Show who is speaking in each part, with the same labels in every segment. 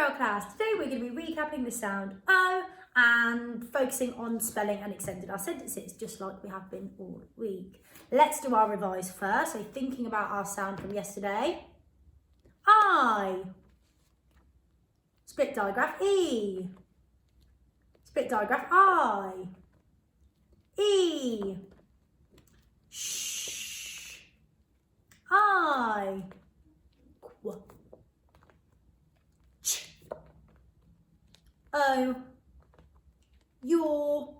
Speaker 1: Girl class. Today we're going to be recapping the sound O and focusing on spelling and extending our sentences just like we have been all week. Let's do our revise first. So thinking about our sound from yesterday. I. Split digraph E. Split digraph I. E. Sh. I. Qu. Ch. O. Your.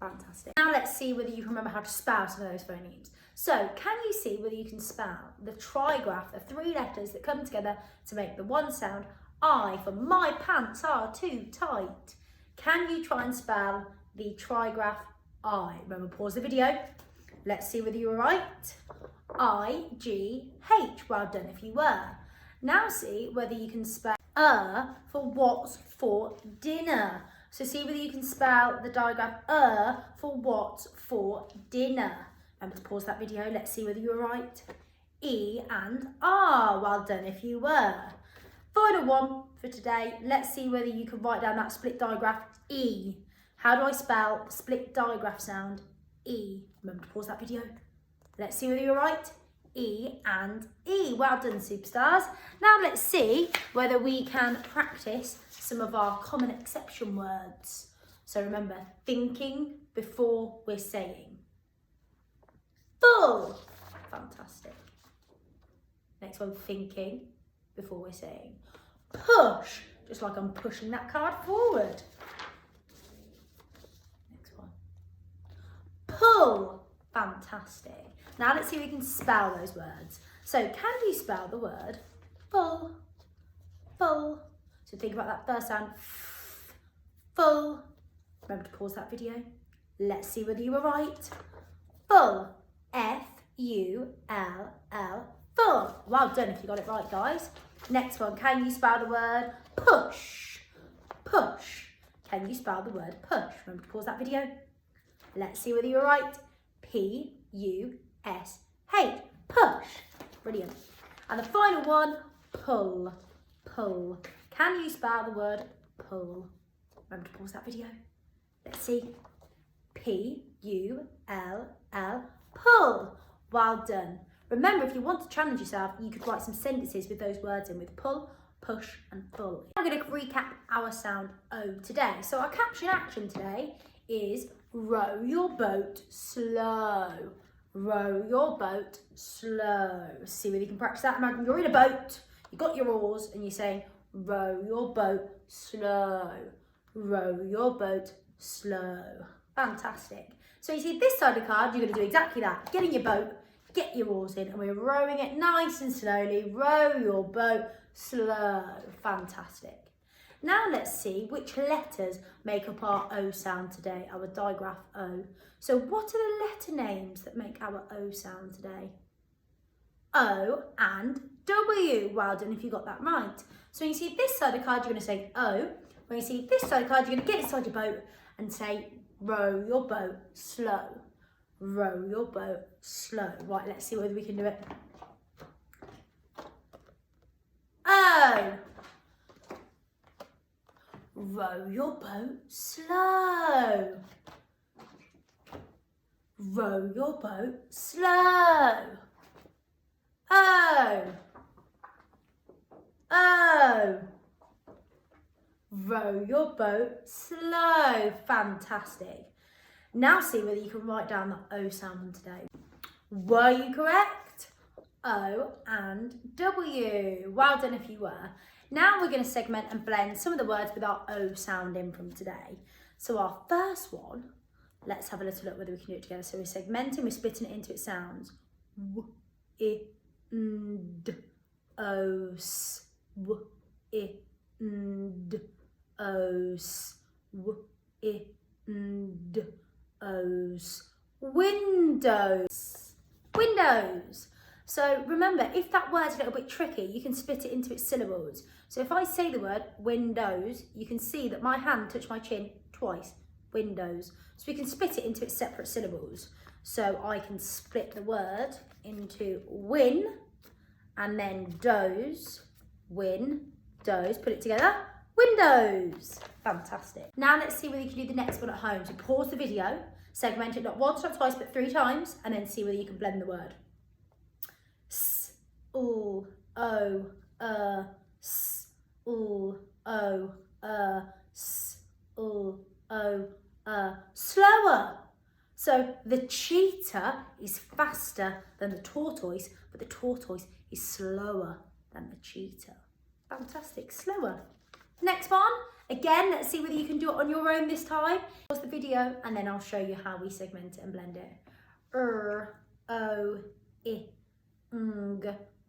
Speaker 1: Fantastic. Now let's see whether you can remember how to spell some of those phonemes. So, can you see whether you can spell the trigraph, the three letters that come together to make the one sound, I, for my pants are too tight? Can you try and spell the trigraph I? Remember, pause the video. Let's see whether you were right. I-G-H. Well done if you were. Now see whether you can spell for what's for dinner. So see whether you can spell the digraph for what's for dinner. Remember to pause that video. Let's see whether you were right. E and R. Well done if you were. Final one for today. Let's see whether you can write down that split digraph E. How do I spell the split digraph sound E? Remember to pause that video. Let's see whether you're right. E and E. Well done, superstars. Now let's see whether we can practice some of our common exception words. So remember, thinking before we're saying. Full. Fantastic. Next one, thinking before we're saying. Push. Just like I'm pushing that card forward. Next one. Pull. Fantastic. Now let's see if we can spell those words. So can you spell the word full? Full. So think about that first sound. Full. Remember to pause that video. Let's see whether you were right. Full. F-U-L-L. Full. Well done if you got it right, guys. Next one. Can you spell the word push? Push. Can you spell the word push? Remember to pause that video. Let's see whether you're right. P-U-S-H. Push. Brilliant. And the final one, pull. Pull. Can you spell the word pull? Remember to pause that video. Let's see. P-U-L-L. Pull. Well done. Remember, if you want to challenge yourself, you could write some sentences with those words in, with pull, push and full. I'm going to recap our sound O today. So our caption action today is row your boat slow. Row your boat slow. See whether you can practice that. Imagine you're in a boat, you've got your oars and you're saying row your boat slow. Row your boat slow. Fantastic. So you see this side of the card, you're going to do exactly that. Get in your boat, get your oars in, and we're rowing it nice and slowly. Row your boat slow. Fantastic. Now let's see which letters make up our O sound today, our digraph O. So what are the letter names that make our O sound today? O and W. Well done if you got that right. So when you see this side of the card, you're going to say O. When you see this side of the card, you're going to get inside your boat and say row your boat slow. Row your boat slow. Right, let's see whether we can do it. O. Row your boat slow. Row your boat slow. O. O. Row your boat slow. Fantastic. Now see whether you can write down the O sound on today. Were you correct? O and W. Well done if you were. Now we're going to segment and blend some of the words with our O sound in from today. So our first one, let's have a little look whether we can do it together. So we're segmenting, we're splitting it into its sounds. W, I, N, D, O, S. W, I, N, D, O, S. W, I, N, D, O, S. Windows. Windows. So remember, if that word's a little bit tricky, you can split it into its syllables. So if I say the word windows, you can see that my hand touched my chin twice. Windows. So we can split it into its separate syllables. So I can split the word into win And then doze, windows. Put it together, windows. Fantastic. Now let's see whether you can do the next one at home. So pause the video, segment it not once, not twice, but 3 times, and then see whether you can blend the word. S, oo, o, s, oo, o, s, oo, o, slower. So the cheetah is faster than the tortoise, but the tortoise is slower than the cheetah. Fantastic, slower. Next one, again, let's see whether you can do it on your own this time. Pause the video and then I'll show you how we segment it and blend it. O, I, ng,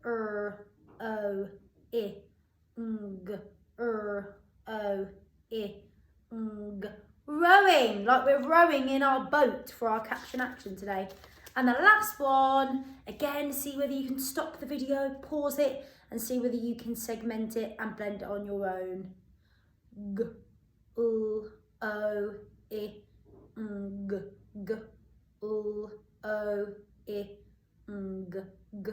Speaker 1: o, I, ng, o, I, ng. Rowing, like we're rowing in our boat for our caption action today. And the last one, again, see whether you can stop the video, pause it, and see whether you can segment it and blend it on your own. G, o, I, ng, g, o, I, ng, g,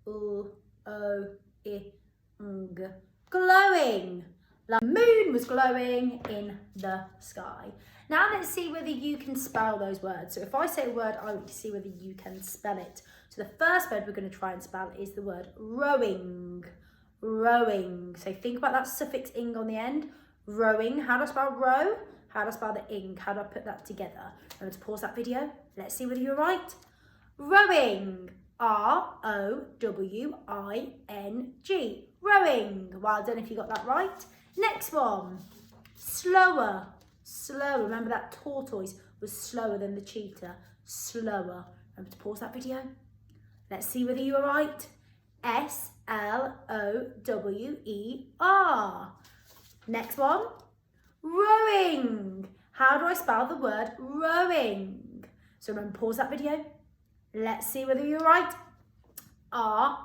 Speaker 1: o, I, ng. Glowing. The moon was glowing in the sky. Now let's see whether you can spell those words. So if I say a word, I want to see whether you can spell it. So the first word we're going to try and spell is the word rowing. Rowing. So think about that suffix ing on the end. Rowing. How do I spell row? How do I spell the ing? How do I put that together? Remember to pause that video. Let's see whether you're right. Rowing. R-O-W-I-N-G. Rowing. Well done if you got that right. Next one, slower, slower. Remember that tortoise was slower than the cheetah, slower. Remember to pause that video. Let's see whether you are right. S-L-O-W-E-R. Next one, rowing. How do I spell the word rowing? So remember, pause that video. Let's see whether you're right. R-O-W-I-N-G,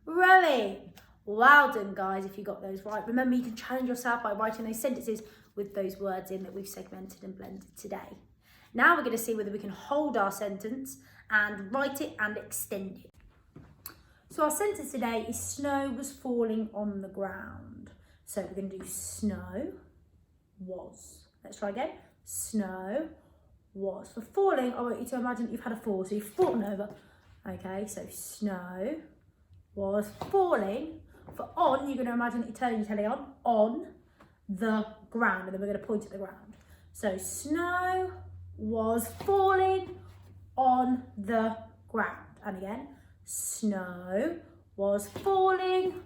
Speaker 1: rowing. Well done, guys, if you got those right. Remember, you can challenge yourself by writing those sentences with those words in that we've segmented and blended today. Now we're going to see whether we can hold our sentence and write it and extend it. So our sentence today is snow was falling on the ground. So we're going to do snow was. Let's try again. Snow was. For falling, I want you to imagine that you've had a fall, so you've fallen over. Okay, so snow was falling. For on, you're going to imagine that you're turning your telly on the ground, and then we're going to point at the ground. So snow was falling on the ground. And again, snow was falling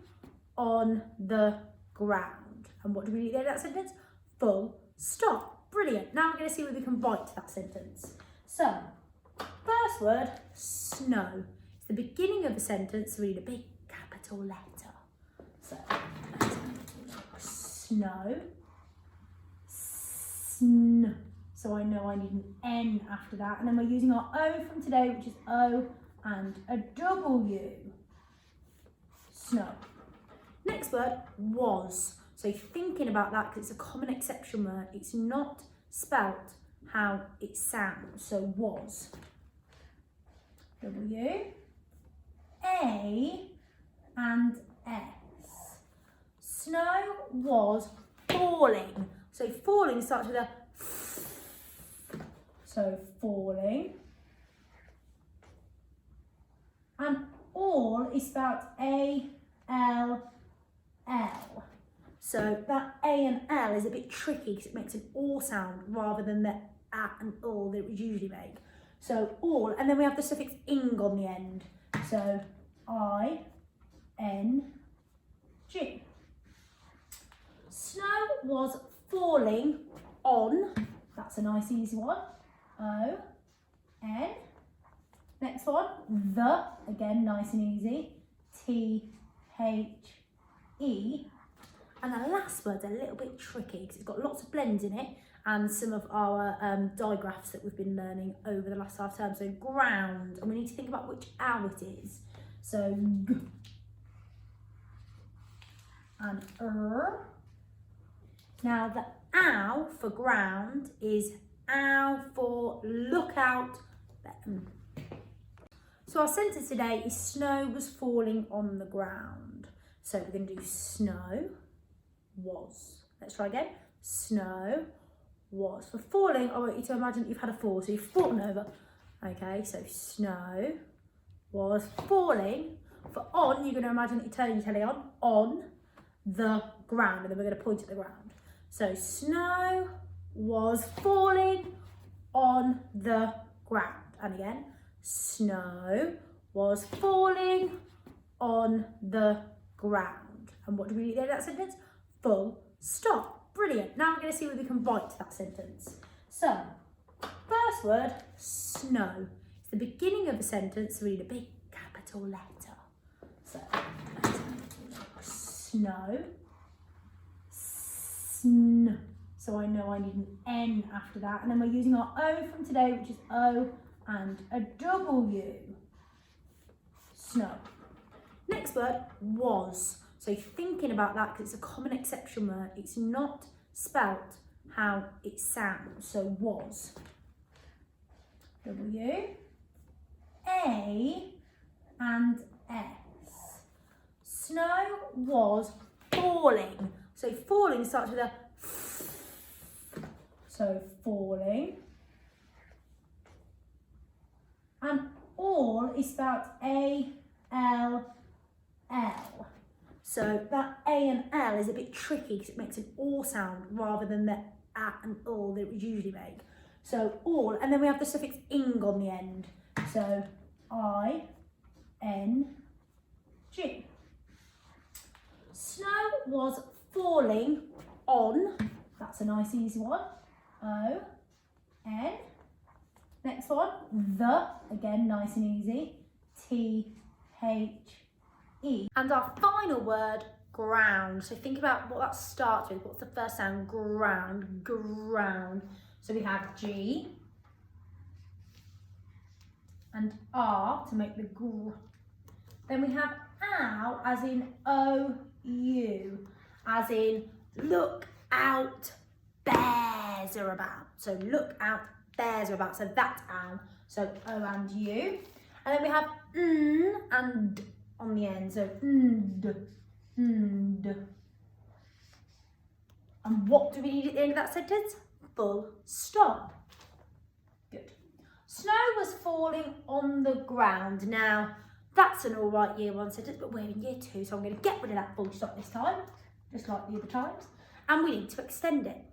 Speaker 1: on the ground. And what do we do at the end of that sentence? Full stop. Brilliant. Now we're going to see whether we can write that sentence. So, first word, snow. It's the beginning of the sentence, so we need a big capital letter. So, snow, sn. So I know I need an N after that. And then we're using our O from today, which is O and a W. Snow. Next word, was. So thinking about that, because it's a common exception word, it's not spelt how it sounds. So was. W, A, and S. Snow was falling. So falling starts with a f. So falling. And all is spelled A-L-L. So that A and L is a bit tricky because it makes an all sound rather than the A and all that it would usually make. So all, and then we have the suffix ing on the end. So I-N-G. Snow was falling on, that's a nice easy one, O-N. Next one, the, again nice and easy, T-H-E. And the last word's a little bit tricky because it's got lots of blends in it and some of our digraphs that we've been learning over the last half term. So ground, and we need to think about which ow it is. So g and Now the ow for ground is ow for look out. So So our sentence today is snow was falling on the ground. So we're going to do snow was. Let's try again. Snow was. For falling, I want you to imagine that you've had a fall. So you've fallen over. Okay, so snow was falling. For on, you're going to imagine that you're turning your telly on the ground. And then we're going to point at the ground. So snow was falling on the ground. And again, snow was falling on the ground. And what do we need at that sentence? Full stop. Brilliant. Now we're going to see whether we can write that sentence. So, first word, snow. It's the beginning of the sentence, so we need a big capital letter. So, snow. Sn. So I know I need an N after that. And then we're using our O from today, which is O and a W. Snow. Next word, was. So thinking about that, because it's a common exception word, it's not spelt how it sounds. So was. W, A, and S. Snow was falling. So falling starts with a F. So falling. And all is spelled A-L-L. So that A and L is a bit tricky because it makes an all sound rather than the A and all that it would usually make. So all, and then we have the suffix ing on the end. So I-N-G. Snow was falling on, that's a nice easy one, O-N. Next one, the, again nice and easy, T-H-E. And our final word, ground. So think about what that starts with. What's the first sound? Ground, ground. So we have G and R to make the gr. Then we have ow as in O-U, as in look out, bears are about. So look out, bears are about. So that's ow. So O and U. And then we have n and d on the end. So nd, nd. And what do we need at the end of that sentence? Full stop. Good. Snow was falling on the ground. Now, that's an all right year one sentence, but we're in year two, so I'm going to get rid of that full stop this time, just like the other times. And we need to extend it.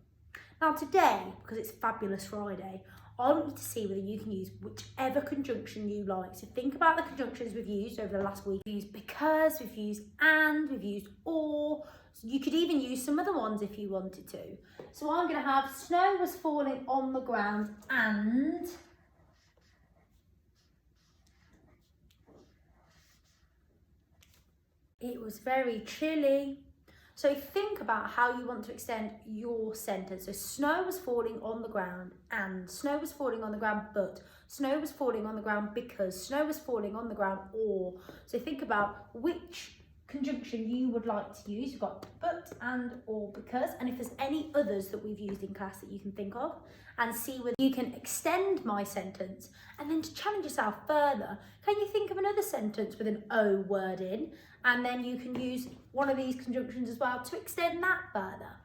Speaker 1: Now today, because it's Fabulous Friday, I want you to see whether you can use whichever conjunction you like. So think about the conjunctions we've used over the last week. We've used because, we've used and, we've used or. So you could even use some other ones if you wanted to. So I'm going to have snow was falling on the ground and it was very chilly. So think about how you want to extend your sentence. So snow was falling on the ground and snow was falling on the ground but, snow was falling on the ground because, snow was falling on the ground or. So think about which conjunction you would like to use. You've got but, and, or, because, and if there's any others that we've used in class that you can think of, and see whether you can extend my sentence. And then to challenge yourself further, can you think of another sentence with an O word in, and then you can use one of these conjunctions as well to extend that further.